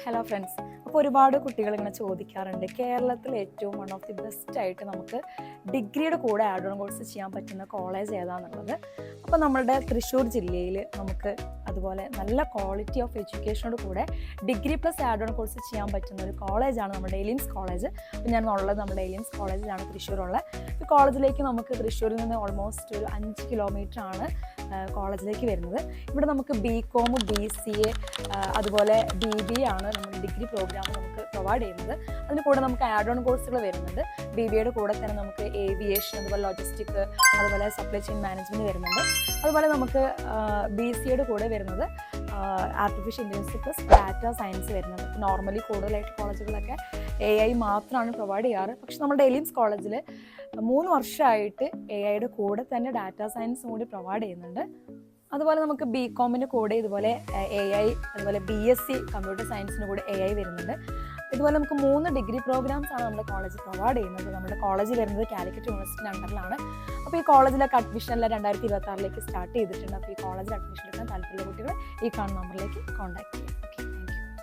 Hello friends. അപ്പോൾ ഒരുപാട് കുട്ടികൾ ഇങ്ങനെ ചോദിക്കാറുണ്ട്, കേരളത്തിൽ ഏറ്റവും വൺ ഓഫ് ദി ബെസ്റ്റ് ആയിട്ട് നമുക്ക് ഡിഗ്രിയുടെ കൂടെ ആഡ് ഓൺ കോഴ്സ് ചെയ്യാൻ പറ്റുന്ന കോളേജ് ഏതാണെന്നുള്ളത്. അപ്പോൾ നമ്മളുടെ തൃശ്ശൂർ ജില്ലയിൽ നമുക്ക് അതുപോലെ നല്ല ക്വാളിറ്റി ഓഫ് എഡ്യൂക്കേഷനോട് കൂടെ degree plus add on course ചെയ്യാൻ പറ്റുന്ന ഒരു കോളേജാണ് നമ്മുടെ എലിംസ് കോളേജ്. അപ്പോൾ ഞാൻ ഉള്ളത് നമ്മുടെ എലിംസ് കോളേജിലാണ്, തൃശ്ശൂരുള്ള. ഈ കോളേജിലേക്ക് നമുക്ക് തൃശ്ശൂരിൽ നിന്ന് ഓൾമോസ്റ്റ് ഒരു 5 കിലോമീറ്റർ ആണ് കോളേജിലേക്ക് വരുന്നത്. ഇവിടെ നമുക്ക് BCom, BCA അതുപോലെ BBA ആണ് നമ്മുടെ ഡിഗ്രി പ്രോഗ്രാം നമുക്ക് പ്രൊവൈഡ് ചെയ്യുന്നത്. അതിന് കൂടെ നമുക്ക് ആഡ് ഓൺ കോഴ്സുകൾ വരുന്നുണ്ട്. BBAയുടെ കൂടെ തന്നെ നമുക്ക് ഏവിയേഷൻ, അതുപോലെ ലോജിസ്റ്റിക്, അതുപോലെ സപ്ലൈ ചെയിൻ മാനേജ്മെൻറ്റ് വരുന്നുണ്ട്. അതുപോലെ നമുക്ക് BCAയുടെ കൂടെ വരുന്നത് artificial intelligence plus data science വരുന്നുണ്ട്. നോർമലി കൂടുതലായിട്ട് കോളേജുകളൊക്കെ AI മാത്രമാണ് പ്രൊവൈഡ് ചെയ്യാറ്. പക്ഷെ നമ്മുടെ എലിംസ് കോളേജിൽ 3 വർഷമായിട്ട് AIയുടെ കൂടെ തന്നെ ഡാറ്റ സയൻസും കൂടി പ്രൊവൈഡ് ചെയ്യുന്നുണ്ട്. അതുപോലെ നമുക്ക് BComൻ്റെ കൂടെ ഇതുപോലെ AI, അതുപോലെ BSc കമ്പ്യൂട്ടർ സയൻസിന് കൂടെ AI വരുന്നുണ്ട്. ഇതുപോലെ നമുക്ക് 3 ഡിഗ്രി പ്രോഗ്രാംസ് ആണ് നമ്മുടെ കോളേജ് പ്രൊവൈഡ് ചെയ്യുന്നത്. നമ്മുടെ കോളേജ് വരുന്നത് കാലിക്കറ്റ് യൂണിവേഴ്സിറ്റി അണ്ടറിലാണ്. അപ്പോൾ ഈ കോളേജിലൊക്കെ അഡ്മിഷനെല്ലാം 2026 സ്റ്റാർട്ട് ചെയ്തിട്ടുണ്ട്. അപ്പോൾ ഈ കോളേജിൽ അഡ്മിഷൻ എടുക്കാൻ താല്പര്യമുള്ള കുട്ടികൾ ഈ കാണുന്ന നമ്പറിലേക്ക് കോൺടാക്ട് ചെയ്യാം.